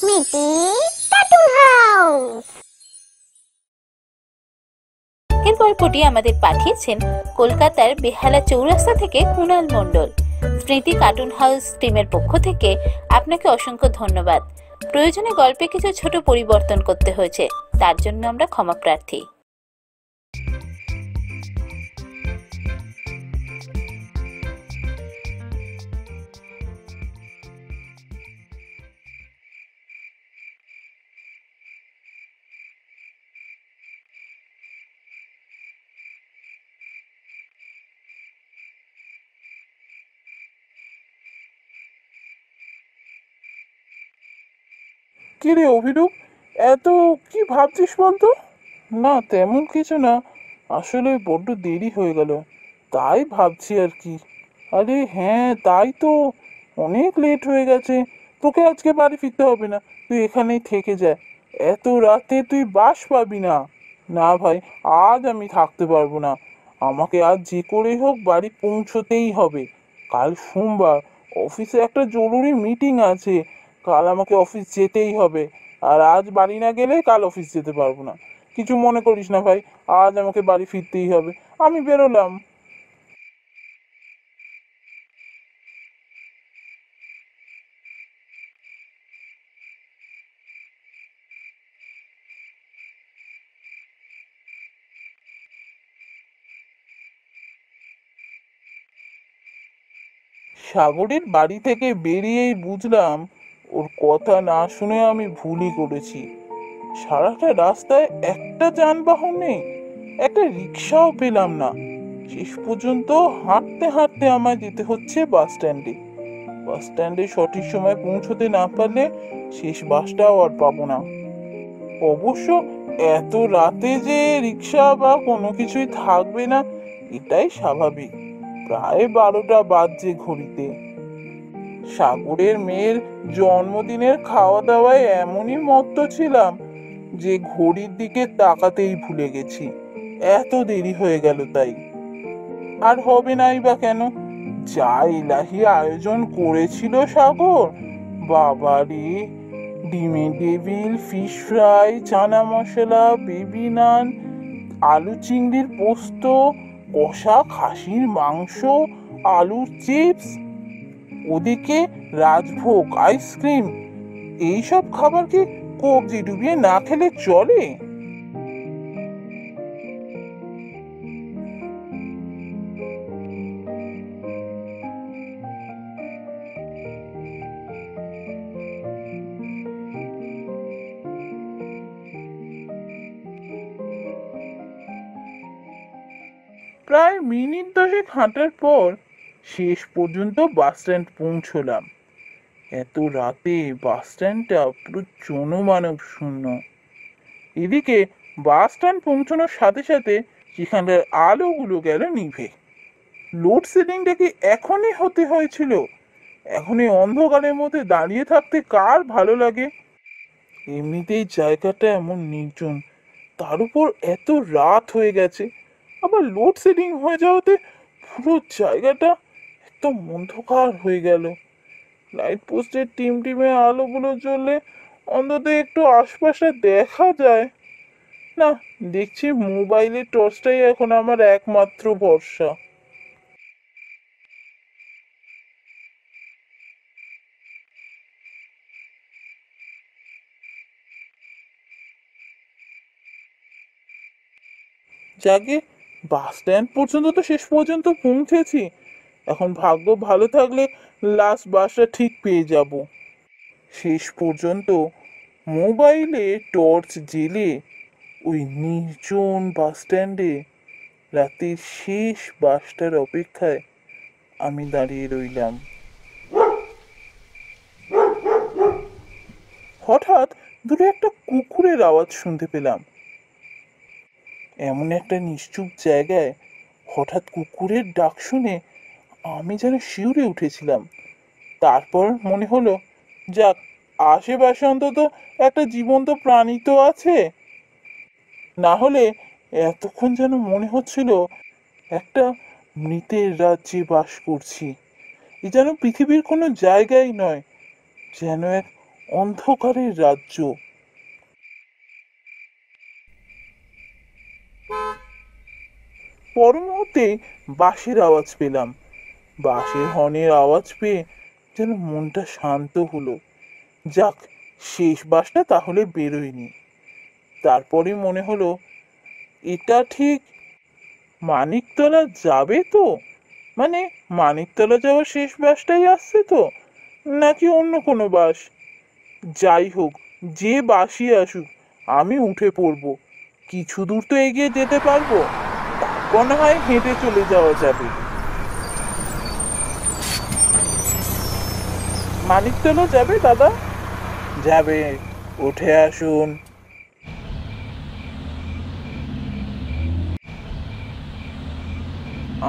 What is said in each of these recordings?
মিটি cartoon house. এর গল্পটি আমাদের পাঠিয়েছেন কলকাতার বেহালা চৌরাস্তা থেকে কুণাল মণ্ডল। স্মৃতি কার্টুন হাউস টিমের পক্ষ থেকে আপনাকে অসংখ্য ধন্যবাদ। প্রয়োজনে গল্পে কিছু ছোট পরিবর্তন করতে হয়েছে, তার জন্য আমরা ক্ষমা প্রার্থী। কি রে অভিরূপ, এত কি ভাবছিস বলতো? না তেমন কিছু না, আসলে বড্ড দেরি হয়ে গেল, তাই ভাবছি আর কি। আরে হ্যাঁ, তাই তো, অনেক লেট হয়ে গেছে। তোকে আজকে বাড়ি ফিরতে হবে না, তুই এখানেই থেকে যা। এত রাতে তুই বাস পাবি না। না ভাই, আজ আমি থাকতে পারবো না। আমাকে আজ যে করেই হোক বাড়ি পৌঁছতেই হবে। কাল সোমবার, অফিসে একটা জরুরি মিটিং আছে। কাল আমাকে অফিস যেতেই হবে। আর আজ বাড়ি না গেলে কাল অফিস যেতে পারবো না। কিছু মনে করিস না ভাই, আজ আমাকে বাড়ি ফিরতেই হবে। আমি বেরোলাম। সাগরের বাড়ি থেকে বেরিয়েই বুঝলাম ওর কথা না শুনে আমি ভুলই করেছি। সারাটা রাস্তায় একটা যানবাহন নেই, একটা রিক্সাও পেলাম না। শেষ পর্যন্ত হাঁটতে হাঁটতে আমায় যেতে হচ্ছে বাস স্ট্যান্ডে। বাস স্ট্যান্ডে সঠিক সময় পৌঁছতে না পারলে শেষ বাসটাও আর পাবো না। অবশ্য এত রাতে যে রিক্সা বা কোনো কিছুই থাকবে না, এটাই স্বাভাবিক। প্রায় 12টা বাজছে ঘড়িতে। সাগরের মেয়ের জন্মদিনের খাওয়া দাওয়ায় এমনই মত্ত ছিলাম যে ঘড়ির দিকে তাকাতেই ভুলে গেছি। এত দেরি হয়ে গেল তাই। আর হবে নাই বা কেন? যা ইলাহি আয়োজন করেছিল সাগর, বাবারে! ডিমের table, fish fry, chana masala, baby নান, আলু চিংড়ির পোস্ত, কষা খাসির মাংস, আলুর চিপস, ওদিকে রাজভোগ, আইসক্রিম। এইসব খাবার কি কবজি ডুবিয়ে না খেলে চলে? প্রায় মিনিট 10 হাঁটার পর শেষ পর্যন্ত বাস স্ট্যান্ড পৌঁছলাম। এত রাতে বাস স্ট্যান্ডটা পুরো জনমানব শূন্য। এদিকে বাস স্ট্যান্ড পৌঁছানোর সাথে সাথে সেখানকার আলোগুলো গেল নিভে। লোডশেডিংটা কি এখনই হতে হয়েছিল? এখন এই অন্ধকারের মধ্যে দাঁড়িয়ে থাকতে কার ভালো লাগে? এমনিতেই জায়গাটা এমন নির্জন, তার উপর এত রাত হয়ে গেছে, আবার লোডশেডিং হয়ে যাওয়াতে পুরো জায়গাটা একদম অন্ধকার হয়ে গেল। লাইট পোস্টের টিমটিমে আলোগুলো জ্বললে অন্তত একটু আশপাশে দেখা যায়। না, দেখছি মোবাইলের টর্চটাই এখন আমার একমাত্র ভরসা। যাকে, বাস স্ট্যান্ড পর্যন্ত তো শেষ পর্যন্ত পৌঁছেছি। এখন ভাগ্য ভালো থাকলে লাস্ট বাসটা ঠিক পেয়ে যাব। শেষ পর্যন্ত মোবাইলে টর্চ জেলে ওই নির্জন বাস স্ট্যান্ডে রাতের শেষ বাসটার অপেক্ষায় আমি দাঁড়িয়ে রইলাম। হঠাৎ দূরে একটা কুকুরের আওয়াজ শুনতে পেলাম। এমন একটা নিশ্চুপ জায়গায় হঠাৎ কুকুরের ডাক শুনে আমি যেন শিউরে উঠেছিলাম। তারপর মনে হলো, যাক, আশেপাশে অন্তত একটা জীবন্ত প্রাণী তো আছে। না হলে এতক্ষণ যেন মনে হচ্ছিল একটা মৃতের রাজ্যে বাস করছি। এ যেন পৃথিবীর কোনো জায়গাই নয়, যেন এক অন্ধকারের রাজ্য। পর মুহূর্তে বাঁশির আওয়াজ পেলাম। বাঁশির হর্নের আওয়াজ পেয়ে যেন মনটা শান্ত হলো। যাক, শেষ বাসটা তাহলে বেরোয়নি। তারপরে মনে হলো, এটা ঠিক মানিকতলা যাবে তো? মানে মানিকতলা যাওয়ার শেষ বাসটাই আসছে তো, নাকি অন্য কোনো বাস? যাই হোক, যে বাসই আসুক, আমি উঠে পড়বো। কিছু দূর তো এগিয়ে যেতে পারবো, তারপর না হয় হেঁটে চলে যাওয়া যাবে। মানিকতলা যাবে দাদা? যাবে, উঠে আসুন।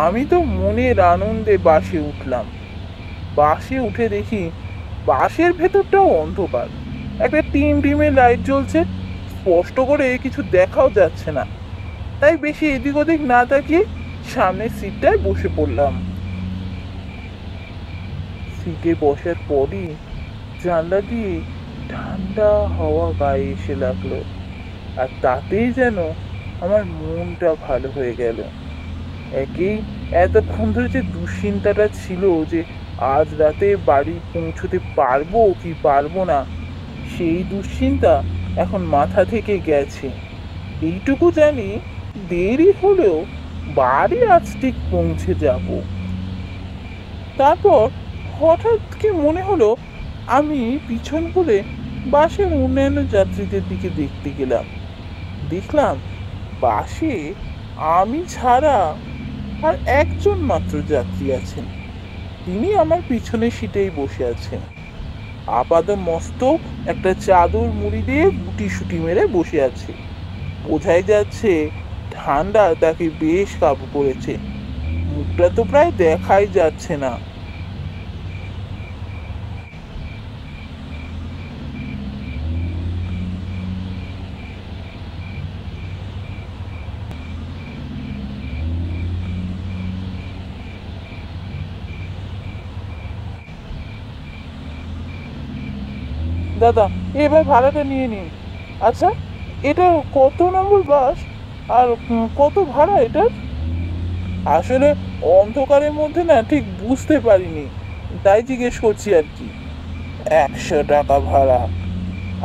আমি তো মনের আনন্দে বাসে উঠলাম। বাসে উঠে দেখি বাসের ভেতরটাও অন্ধকার। একটা টিমে লাইট জ্বলছে, স্পষ্ট করে কিছু দেখাও যাচ্ছে না। তাই বেশি এদিক ওদিক না তাকিয়ে সামনের সিটটায় বসে পড়লাম। সিটে বসার পরই জানলা দিয়ে ঠান্ডা হাওয়া গায়ে এসে লাগলো, আর তাতেই যেন আমার মনটা ভালো হয়ে গেল। একেই এতক্ষণ ধরে যে দুশ্চিন্তাটা ছিল যে আজ রাতে বাড়ি পৌঁছতে পারবো কি পারবো না, সেই দুশ্চিন্তা এখন মাথা থেকে গেছে। এইটুকু জানি, দেরি হলেও বাড়ি আজ ঠিক পৌঁছে যাব। তারপর হঠাৎ কি মনে হলো, আমি পিছন ঘুরে বাসের অন্যান্য যাত্রীদের দিকে দেখতে গেলাম। দেখলাম বাসে আমি ছাড়া আর একজন মাত্র যাত্রী আছেন। তিনি আমার পিছনের সিটেই বসে আছেন। আপাদ মস্তক একটা চাদর মুড়ি দিয়ে গুটিসুটি মেরে বসে আছে। বোঝাই যাচ্ছে ঠান্ডা তাকে বেশ কাবু করেছে। মুখটা তো প্রায় দেখাই যাচ্ছে না। দাদা, এবার ভাড়াটা নিয়ে নিন। আচ্ছা, এটা কত নম্বর বাস? আর কত ভাড়া এটার? আসলে অন্ধকারের মধ্যে না ঠিক বুঝতে পারিনি, তাই জিজ্ঞেস করছি আর কি। 100 টাকা ভাড়া।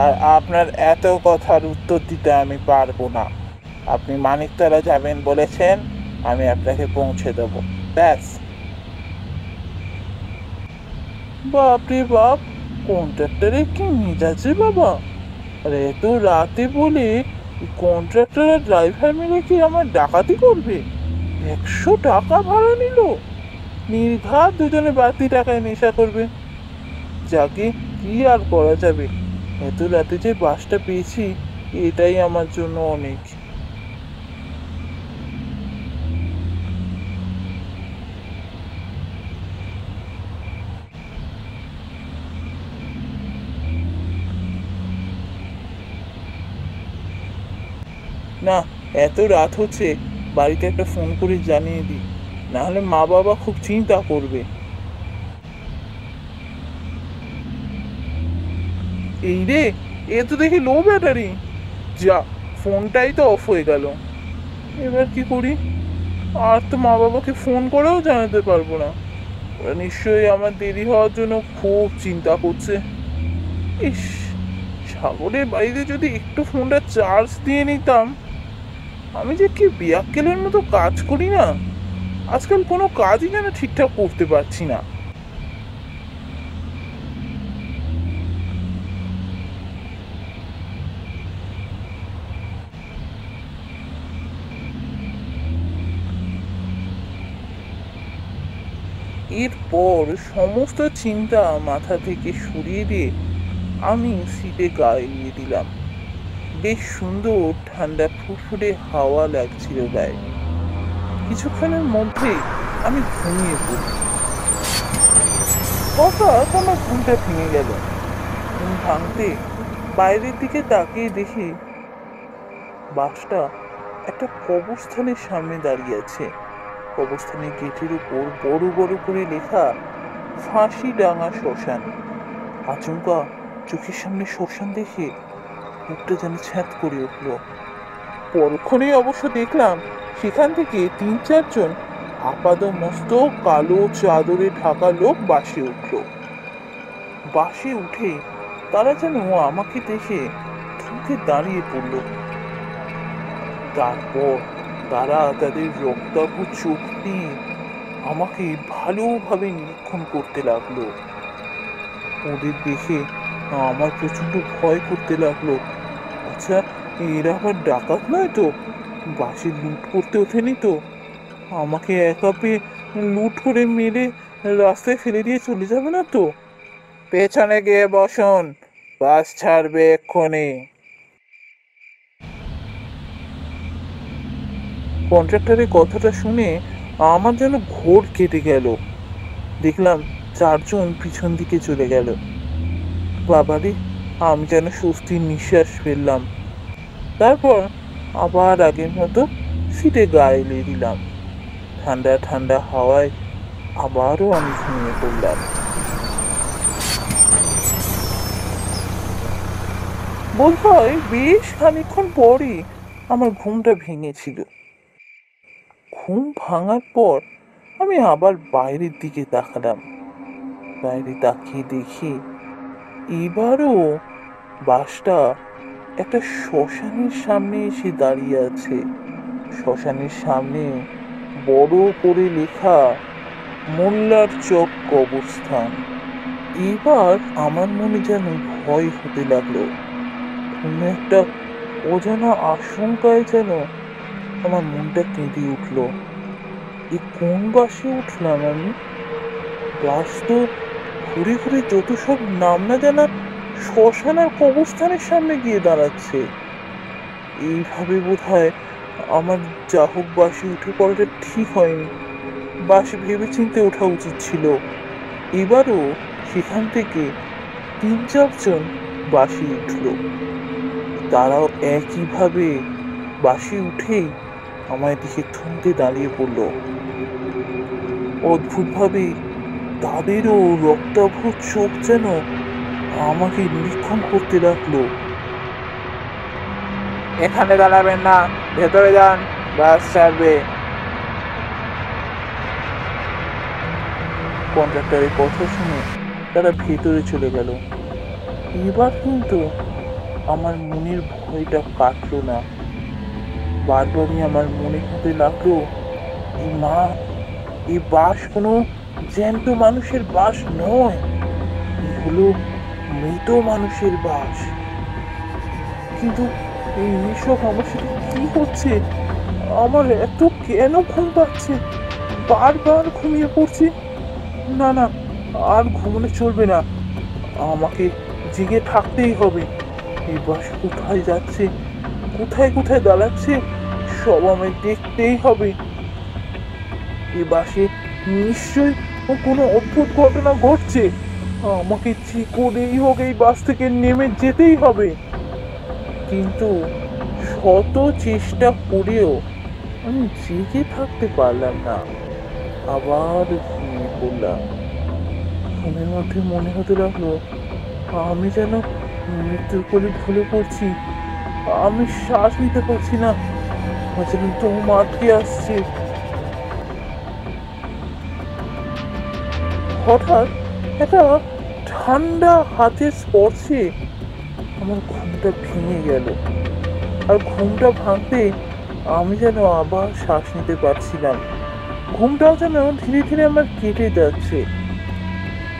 আর আপনার এত কথার উত্তর দিতে আমি পারবো না। আপনি মানিকতলা যাবেন বলেছেন, আমি আপনাকে পৌঁছে দেবো, ব্যাস। বাপরে বাপ, কন্ট্রাক্টরের কি মেজাজে বাবা! আর এত রাতে বলে কন্ট্রাক্টর আর ড্রাইভার মিলে কি আমার ডাকাতি করবে? 100 টাকা ভাড়া নিল! নির্ঘাত দুজনে বাড়তি টাকায় নেশা করবে। যাকে কি আর করা যাবে, এত রাতে যে বাসটা পেয়েছি এটাই আমার জন্য অনেক। না, এত রাত হচ্ছে, বাড়িতে একটা ফোন করে জানিয়ে দিই, না হলে মা বাবা খুব চিন্তা করবে। এই রে, এ তো দেখি লো ব্যাটারি। যা, ফোনটাই তো অফ হয়ে গেল। এবার কি করি? আর তো মা বাবাকে ফোন করেও জানাতে পারবো না। ওরা নিশ্চয়ই আমার দেরি হওয়ার জন্য খুব চিন্তা করছে। ইস, সাগরের বাড়িতে যদি একটু ফোনটা চার্জ দিয়ে নিতাম। আমি যে কি বিয়াক্কেলের মতো কাজ করি না, আজকাল কোনো কাজই যেন ঠিকঠাক করতে পারছি না। এরপর সমস্ত চিন্তা মাথা থেকে সরিয়ে দিয়ে আমি সিটে গা এলিয়ে দিলাম। বেশ সুন্দর ঠান্ডা ফুরফুরে হাওয়া লাগছিল গায়ে। কিছুক্ষণের মধ্যেই আমি ঘুমিয়ে পড়ি। হঠাৎ আমার ঘুমটা ভেঙে গেল। ঘুম ভাঙতে বাইরের দিকে তাকিয়ে দেখি বাসটা একটা কবরস্থানের সামনে দাঁড়িয়ে আছে। কবরস্থানের গেটের উপর বড় বড় করে লেখা ফাঁসিডাঙ্গা শ্মশান। আচমকা চোখের সামনে শ্মশান দেখে বুকটা যেন ছ্যাঁত করে উঠল। পরক্ষণেই অবশ্য দেখলাম সেখান থেকে 3-4 জন আপাদ মস্তক কালো চাদরে ঢাকা লোক বাসে উঠল। বাসে উঠে তারা যেন আমাকে দেখে থমকে দাঁড়িয়ে পড়ল। তারপর তারা তাদের রক্তাভ চোখ দিয়ে আমাকে ভালোভাবে নিরীক্ষণ করতে লাগলো। ওদের দেখে আমার প্রচন্ড ভয় করতে লাগলো। আচ্ছা, এরা আবার ডাকাত নয় তো? বাসে লুট করতে ওঠেনি তো? আমাকে একা পেয়ে লুট করে মেরে রাস্তায় ফেলে দিয়ে চলে যাবে না তো? পেছনে গিয়ে বসুন, বাস ছাড়বে এক্ষুনি। কন্ট্রাক্টরের কথাটা শুনে আমার যেন ঘোর কেটে গেল। দেখলাম 4 জন পিছন দিকে চলে গেল। বাবারে, আমি যেন স্বস্তির নিঃশ্বাস ফেললাম। তারপর আবার আগের মতো সিটে গা এলিয়ে দিলাম। ঠান্ডা ঠান্ডা হাওয়ায় আবারও আমি ঘুমিয়ে পড়লাম। বোধ হয় বেশ খানিকক্ষণ পরই আমার ঘুমটা ভেঙেছিল। ঘুম ভাঙার পর আমি আবার বাইরের দিকে তাকালাম। বাইরে তাকিয়ে দেখি এবারও বাসটা একটা শ্মশানের সামনে এসে দাঁড়িয়ে আছে। শ্মশানের সামনে বড় করে লেখা মোল্লার চক কবরস্থান। এবার আমার মনে যেন ভয় হতে লাগলো। কোনো একটা অজানা আশঙ্কায় যেন আমার মনটা কেঁদে উঠলো। এই কোন বাসে উঠলাম আমি? বাস তো ঘুরে ঘুরে যত সব নাম না জানা শ্মশান আর কবরস্থানের সামনে গিয়ে দাঁড়াচ্ছে। এইভাবে বোধহয় আমার যা হোক বাসে উঠে পড়াটা ঠিক হয়নি। বাসে ভেবে চিনতে ওঠা উচিত ছিল। এবারও সেখান থেকে 3-4 জন বাসে উঠল। তারাও একইভাবে বাসে উঠেই আমায় দেখে থমকে দাঁড়িয়ে পড়ল। অদ্ভুতভাবে তাদেরও রক্তাভ চোখ যেন আমাকে নিরীক্ষণ করতে লাগলো। এখানে দাঁড়াবেন না, ভেতরে যান, বাস ছাড়বে। কন্ট্রাক্টরের কথা শুনে তারা ভেতরে চলে গেল। এবার কিন্তু আমার মনের ভয়টা কাটলো না। বারবারই আমার মনে হতে লাগলো, এই বাস কোনো জ্যান্ত মানুষের বাস নয়, এই হলো মৃত মানুষের বাস। কিন্তু এইসব আমার সাথে কি হচ্ছে? আমার এত কেন ঘুম পাচ্ছে? বারবার ঘুমিয়ে পড়ছি। না না, আর ঘুমোলে চলবে না, আমাকে জেগে থাকতেই হবে। এই বাস কোথায় যাচ্ছে, কোথায় কোথায় দাঁড়াচ্ছে, সব আমায় দেখতেই হবে। এই বাসে নিশ্চয়ই কোনো অদ্ভুত ঘটনা ঘটছে। আমাকে যে করেই হোক এই বাস থেকে নেমে যেতেই হবে। কিন্তু শত চেষ্টা করেও আমি জেগে থাকতে পারলাম না। আবার ঘুমিয়ে পড়লাম। ঘুমের মধ্যে মনে হতে লাগলো আমি যেন মৃত্যুর কোলে ঢলে পড়ছি। আমি শ্বাস নিতে পারছি না, যেন দম আটকে আসছে। হঠাৎ একটা ঠান্ডা হাতের স্পর্শে আমার ঘুমটা ভেঙে গেল। আর ঘুমটা ভাঙতে আমি যেন আবার শ্বাস নিতে পারছিলাম। ঘুমটাও যেন ধীরে ধীরে আমার কেটে যাচ্ছে।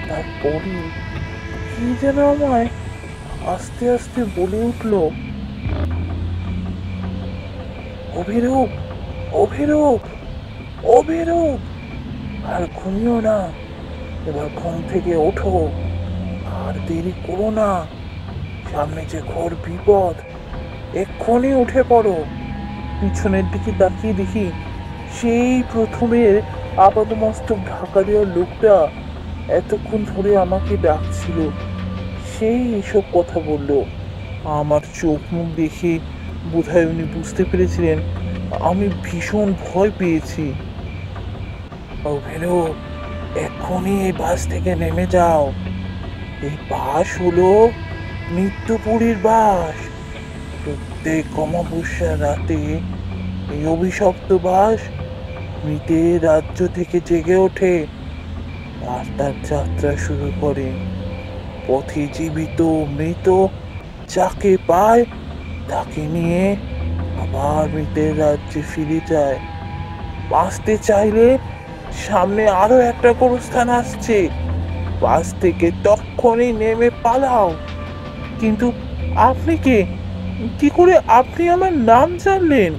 তারপরে কি যেন আমায় আস্তে আস্তে বলে উঠলো, অভিরূপ, অভিরূপ, অভিরূপ, আর ঘুমিও না, এবার ঘুম থেকে ওঠো, আর দেরি করো না, সামনে যে ঘোর বিপদ, এক্ষুনি উঠে পড়ো। পিছনের দিকে তাকিয়ে দেখি সেই প্রথমের আপাতমস্তক ঢাকা দেওয়া লোকটা এতক্ষণ ধরে আমাকে ডাকছিল, সেই এসব কথা বলল। আমার চোখ মুখ দেখে বোধহয় উনি বুঝতে পেরেছিলেন আমি ভীষণ ভয় পেয়েছি। অভিরূপ, এক্ষুনি এই বাস থেকে নেমে যাও। এই বাস হলো মৃত্যুপুরীর বাস। প্রত্যেক অমাবস্যার রাতে এই অভিশপ্ত বাস মৃতের রাজ্য থেকে জেগে ওঠে আর তার যাত্রা শুরু করে। পথে জীবিত মৃত যাকে পায় তাকে নিয়ে আবার মৃতের রাজ্যে ফিরে যায়। বাঁচতে চাইলে সামনে আরো একটা গোরস্থান আসছে, বাস থেকে তক্ষুনি নেমে পালাও। কিন্তু আপনি কে? কি করে আপনি আমার নাম জানলেন?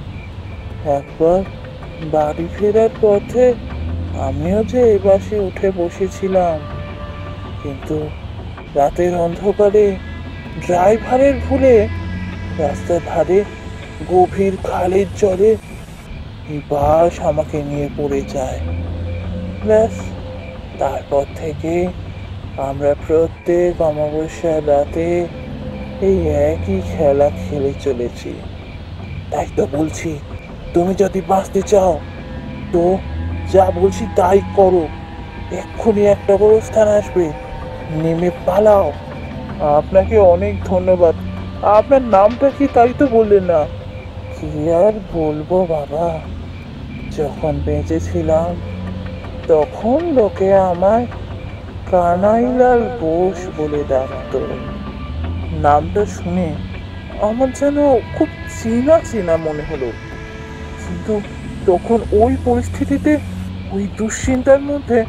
একবার বাড়ি ফেরার পথে আমিও যে এই বাসে উঠে বসেছিলাম, কিন্তু রাতের অন্ধকারে ড্রাইভারের ভুলে রাস্তার ধারে গভীর খালের জলে এই বাস আমাকে নিয়ে পড়ে যায়। ব্যাস, তারপর থেকে আমরা প্রত্যেক অমাবস্যার রাতে এই একই খেলা খেলে চলেছি। তাই তো বলছি, তুমি যদি বাঁচতে চাও তো যা বলছি তাই করো। এক্ষুনি একটা গোরস্থান আসবে, নেমে পালাও। আপনাকে অনেক ধন্যবাদ। আপনার নামটা কি তাই তো বললেন না? কি আর বলবো বাবা, যখন বেঁচে ছিলাম তখন লোকে আমায় কানাইলাল বোস বলে ডাকতো। নামটা শুনে আমার যেন খুব চেনা চেনা মনে হলো, কিন্তু তখন ওই পরিস্থিতিতে, ওই দুশ্চিন্তার মধ্যে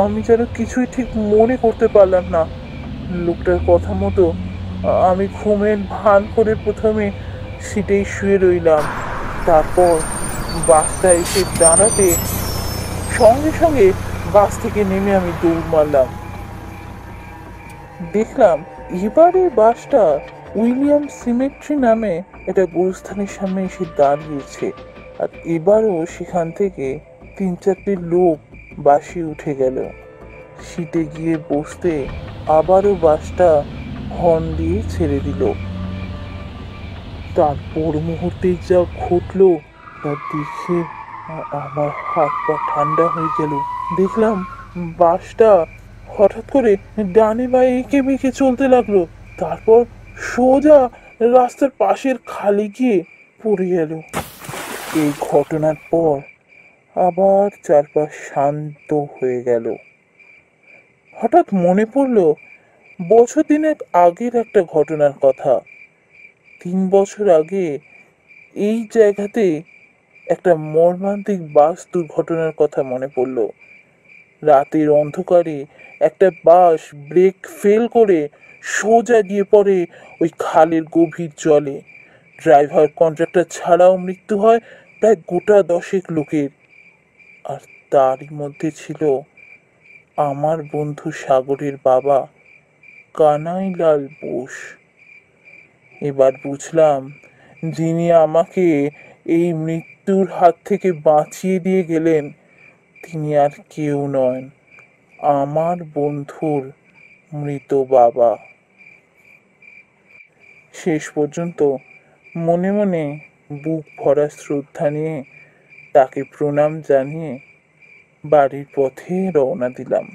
আমি যেন কিছুই ঠিক মনে করতে পারলাম না। লোকটার কথা মতো আমি ঘুমের ভান করে প্রথমে সিটেই শুয়ে রইলাম। তারপর বাসটা এসে দাঁড়াতে সঙ্গে সঙ্গে বাস থেকে নেমে আমি দৌড় মারলাম। দেখলাম এবারে বাসটা উইলিয়াম সিমেট্রি নামে একটা গোরস্থানের সামনে এসে দাঁড়িয়েছে, আর এবারও সেখান থেকে 3-4টে লোক বাসে উঠে গেল। সিটে গিয়ে বসতে আবারও বাসটা হর্ন দিয়ে ছেড়ে দিল। তারপর মুহূর্তে যা ঘটলো তা দেখে আমার হাত পা ঠান্ডা হয়ে গেল। দেখলাম বাসটা হঠাৎ করে ডানে বাঁয়ে এঁকে বেঁকে চলতে লাগলো, তারপর সোজা রাস্তার পাশের খালে গিয়ে পড়ে গেল। এই ঘটনার পর আবার চারপাশ শান্ত হয়ে গেল। হঠাৎ মনে পড়লো বছর দিনের আগের একটা ঘটনার কথা। 3 বছর আগে এই জায়গাতে একটা মর্মান্তিক বাস দুর্ঘটনার কথা মনে পড়ল। রাতের অন্ধকারে একটা বাস ব্রেক ফেল করে সোজা গিয়ে পড়ে ওই খালের গভীর জলে। ড্রাইভার, কন্ট্রাক্টর ছাড়াও মৃত্যু হয় প্রায় গোটা 10 লোকের, আর তারই মধ্যে ছিল আমার বন্ধু সাগরের বাবা কানাইলাল বোস। এবার বুঝলাম যিনি আমাকে এই মৃত্যুর হাত থেকে বাঁচিয়ে দিয়ে গেলেন তিনি আর কেউ নন, আমার বন্ধুর মৃত বাবা। শেষ পর্যন্ত মনে মনে বুক ভরা শ্রদ্ধা নিয়ে তাকে প্রণাম জানিয়ে বাড়ির পথে রওনা দিলাম।